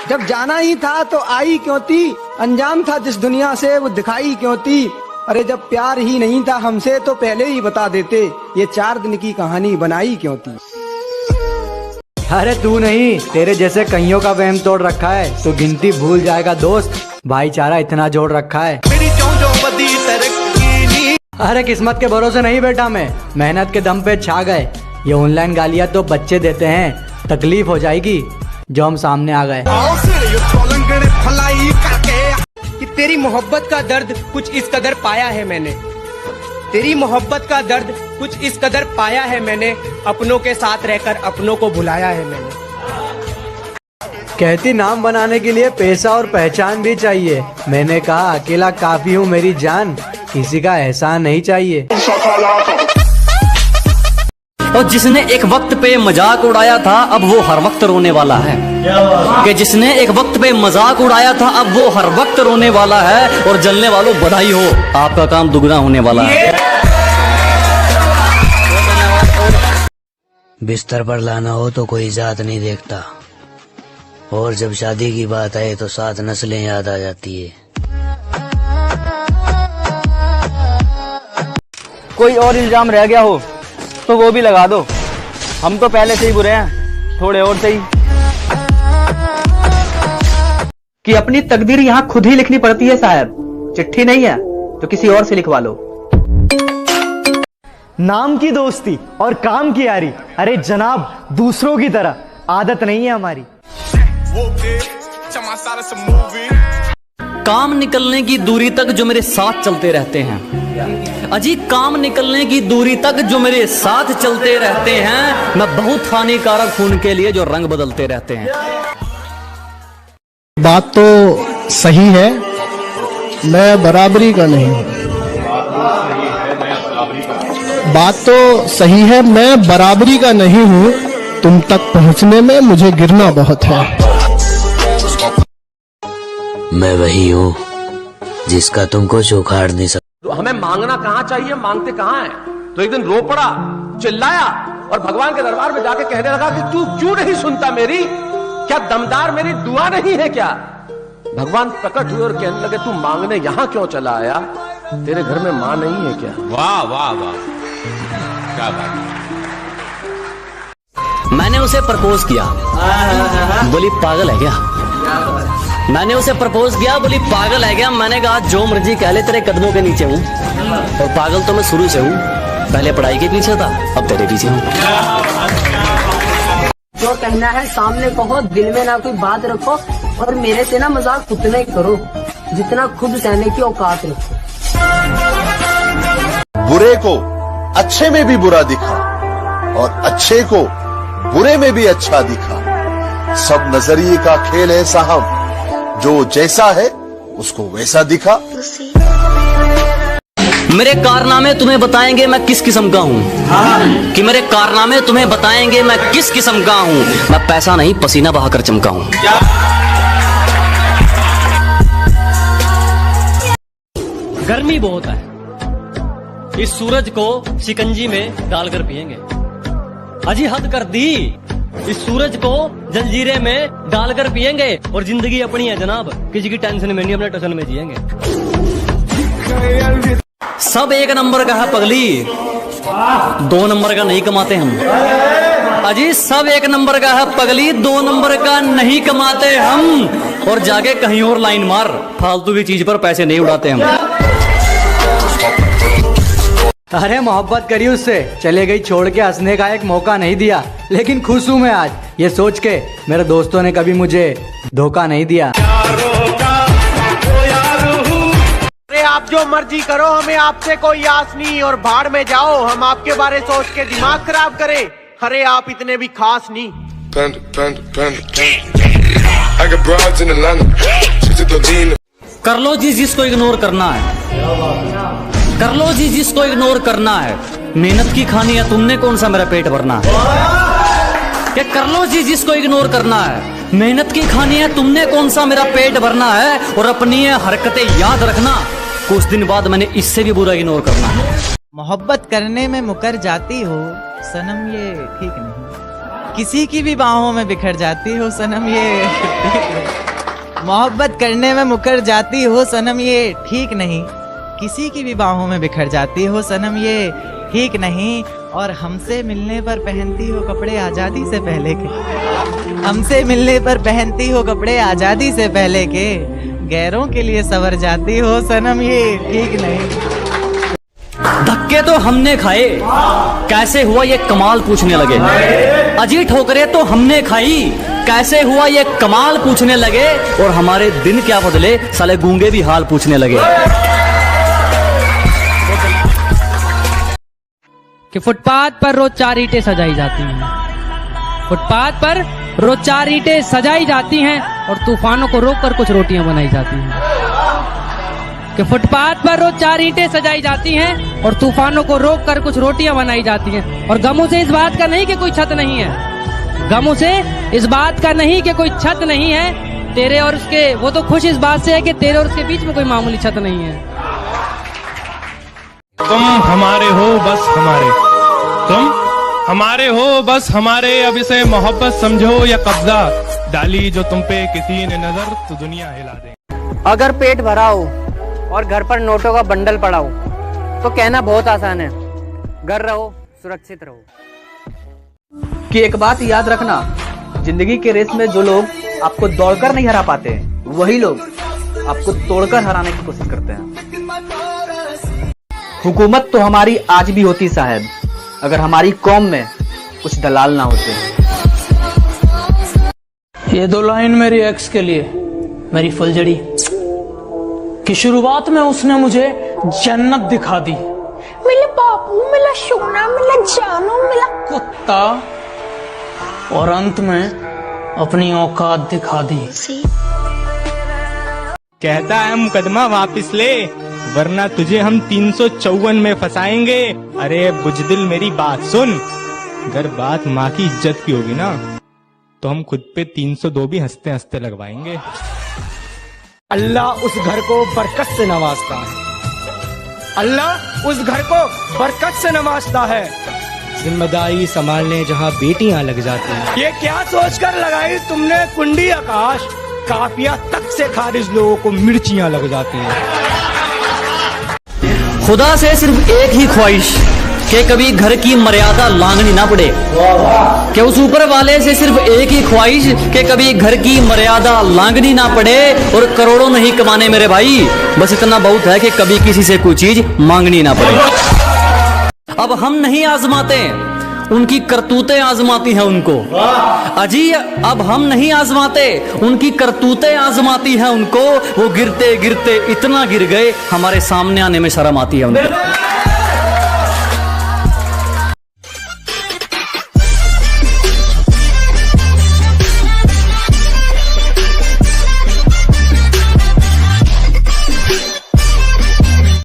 जब जाना ही था तो आई क्यों थी, अनजान था जिस दुनिया से वो दिखाई क्यों थी। अरे जब प्यार ही नहीं था हमसे तो पहले ही बता देते, ये 4 दिन की कहानी बनाई क्यों थी। अरे तू नहीं, तेरे जैसे कईयों का वहम तोड़ रखा है, तू गिनती भूल जाएगा दोस्त, भाईचारा इतना जोड़ रखा है। अरे किस्मत के भरोसे नहीं बैठा मैं, मेहनत के दम पे छा गए। ये ऑनलाइन गालियां तो बच्चे देते हैं, तकलीफ हो जाएगी जो हम सामने आ गए। कि तेरी मोहब्बत का दर्द कुछ इस कदर पाया है मैंने, तेरी मोहब्बत का दर्द कुछ इस कदर पाया है मैंने, अपनों के साथ रहकर अपनों को भुलाया है मैंने। कहती नाम बनाने के लिए पैसा और पहचान भी चाहिए, मैंने कहा अकेला काफी हूँ मेरी जान, किसी का एहसान नहीं चाहिए। और जिसने एक वक्त पे मजाक उड़ाया था अब वो हर वक्त रोने वाला है, कि जिसने एक वक्त पे मजाक उड़ाया था अब वो हर वक्त रोने वाला है। और जलने वालों बधाई हो, आपका काम दुगना होने वाला है। बिस्तर पर लाना हो तो कोई जात नहीं देखता, और जब शादी की बात आए तो 7 नस्लें याद आ जाती है। कोई और इल्जाम रह गया हो तो वो भी लगा दो, हम तो पहले से ही बुरे हैं, थोड़े और सही। कि अपनी तकदीर यहाँ खुद ही लिखनी पड़ती है साहब, चिट्ठी नहीं है तो किसी और से लिखवा लो। नाम की दोस्ती और काम की यारी, अरे जनाब दूसरों की तरह आदत नहीं है हमारी। काम निकलने की दूरी तक जो मेरे साथ चलते रहते हैं, अजी काम निकलने की दूरी तक जो मेरे साथ चलते रहते हैं, मैं बहुत हानिकारक हूं उनके लिए जो रंग बदलते रहते हैं। बात तो सही है, मैं बराबरी का नहीं हूँ। बात तो सही है, मैं बराबरी का नहीं हूँ, तुम तक पहुँचने में मुझे गिरना बहुत है। मैं वही हूँ जिसका तुमको चौखाड़ नहीं सकता। तो हमें मांगना कहाँ चाहिए, मांगते कहाँ है। तो एक दिन रो पड़ा, चिल्लाया और भगवान के दरबार में जाके कहने लगा कि तू क्यों नहीं सुनता मेरी, क्या दमदार मेरी दुआ नहीं है क्या। भगवान प्रकट हुए और कहने लगे तू मांगने यहाँ क्यों चला आया, तेरे घर में माँ नहीं है क्या। वाह वाह वाह, क्या बात। मैंने उसे प्रपोज किया, बोली पागल है क्या। मैंने उसे प्रपोज किया, बोली पागल है क्या। मैंने कहा जो मर्जी कह ले, तेरे कदमों के नीचे हूँ, और पागल तो मैं शुरू से हूँ, पहले पढ़ाई के पीछे था, अब तेरे पीछे हूँ। जो कहना है सामने कहो, दिल में ना कोई बात रखो, और मेरे से ना मजाक उतना ही करो जितना खुद सहने की औकात रखो। बुरे को अच्छे में भी बुरा दिखा, और अच्छे को बुरे में भी अच्छा दिखा। सब नजरिए का खेल है साहब, जो जैसा है उसको वैसा दिखा। मेरे कारनामे तुम्हें बताएंगे मैं किस किस्म का हूँ, कि मेरे कारनामे तुम्हें बताएंगे मैं किस किस्म का हूँ। मैं पैसा नहीं पसीना बहाकर चमका हूँ। गर्मी बहुत है, इस सूरज को शिकंजी में डालकर पिएंगे। अजी हद कर दी, इस सूरज को जंजीरे में डालकर पिएंगे। और जिंदगी अपनी है जनाब, किसी की टेंशन में नहीं, अपने टशन में जिएंगे। सब 1 नंबर का है पगली, 2 नंबर का नहीं कमाते हम। अजी सब 1 नंबर का है पगली, 2 नंबर का नहीं कमाते हम। और जाके कहीं और लाइन मार, फालतू की चीज पर पैसे नहीं उड़ाते हम। अरे मोहब्बत करी उससे, चले गई छोड़ के, हंसने का एक मौका नहीं दिया, लेकिन खुश हूँ मैं आज ये सोच के मेरे दोस्तों ने कभी मुझे धोखा नहीं दिया। अरे आप जो मर्जी करो, हमें आपसे कोई आस नहीं, और भाड़ में जाओ हम आपके बारे सोच के दिमाग खराब करें। अरे आप इतने भी खास नहीं। कर लो जी जिसको इग्नोर करना है, कर लो जी जिसको इग्नोर करना है। मेहनत की खानी है, तुमने कौन सा मेरा पेट भरना है। ये कर लो जी जिसको इग्नोर करना है, मेहनत की खानी है, तुमने कौन सा मेरा पेट भरना है। और अपनी हरकतें याद रखना, कुछ दिन बाद मैंने इससे भी बुरा इग्नोर करना है। मोहब्बत करने में मुकर जाती हो सनम, ये ठीक नहीं। किसी की भी बाहों में बिखर जाती हो सनम ये मोहब्बत करने में मुकर जाती हो सनम ये ठीक नहीं, किसी की भी बाहों में बिखर जाती हो सनम ये ठीक नहीं। और हमसे मिलने पर पहनती हो कपड़े आज़ादी से पहले के, हमसे मिलने पर पहनती हो कपड़े आज़ादी से पहले के, गैरों के लिए सवर जाती हो सनम ये ठीक नहीं। धक्के तो हमने खाए, कैसे हुआ ये कमाल पूछने लगे। अजी ठोकरे तो हमने खाई, कैसे हुआ ये कमाल पूछने लगे। और हमारे दिन क्या बदले, साले गूंगे भी हाल पूछने लगे। कि फुटपाथ पर रोज 4 ईंटें सजाई जाती हैं, फुटपाथ पर रोज 4 ईंटें सजाई जाती हैं और तूफानों को रोककर कुछ रोटियां बनाई जाती हैं। कि फुटपाथ पर रोज 4 ईंटें सजाई जाती हैं और तूफानों को रोककर कुछ रोटियां बनाई जाती हैं। और गमों से इस बात का नहीं कि कोई छत नहीं है, गमों से इस बात का नहीं कि कोई छत नहीं है तेरे और उसके, वो तो खुश इस बात से है कि तेरे और उसके बीच में कोई मामूली छत नहीं है। तुम हमारे हो बस हमारे, तुम हमारे हो बस हमारे। अब इसे मोहब्बत समझो या कब्जा, डाली जो तुम पे किसी ने नजर तो दुनिया हिला दे। अगर पेट भरा हो और घर पर नोटों का बंडल पड़ा हो तो कहना बहुत आसान है, घर रहो सुरक्षित रहो। कि एक बात याद रखना, जिंदगी के रेस में जो लोग आपको दौड़कर नहीं हरा पाते वही लोग आपको तोड़कर हराने की कोशिश करते हैं। हुकूमत तो हमारी आज भी होती साहब, अगर हमारी कौम में कुछ दलाल ना होते। ये 2 लाइन मेरी एक्स के लिए, मेरी फुलझड़ी कि शुरुआत में उसने मुझे जन्नत दिखा दी। मिला बाबू, मिला सोना, मिला जानू, मिला कुत्ता, और अंत में अपनी औकात दिखा दी। कहता है मुकदमा वापस ले, वरना तुझे हम 354 में फंसाएंगे। अरे बुजदिल मेरी बात सुन, अगर बात माँ की इज्जत की होगी ना तो हम खुद पे 302 भी हंसते हंसते लगवाएंगे। अल्लाह उस घर को बरकत से नवाजता है, अल्लाह उस घर को बरकत से नवाजता है। जिम्मेदारी संभालने जहाँ बेटियां लग जाती हैं। ये क्या सोचकर लगाई तुमने कुंडी आकाश, काफिया तक से खारिज लोगों को मिर्चियां लग जाती हैं। खुदा से सिर्फ एक ही ख्वाहिश कि कभी घर की मर्यादा लांघनी ना पड़े, कि उस ऊपर वाले से सिर्फ एक ही ख्वाहिश कि कभी घर की मर्यादा लांघनी ना पड़े। और करोड़ों नहीं कमाने मेरे भाई, बस इतना बहुत है कि कभी किसी से कोई चीज मांगनी ना पड़े। अब हम नहीं आजमाते, उनकी करतूतें आजमाती हैं उनको। अजी अब हम नहीं आजमाते, उनकी करतूतें आजमाती हैं उनको। वो गिरते गिरते इतना गिर गए, हमारे सामने आने में शर्म आती है उनको।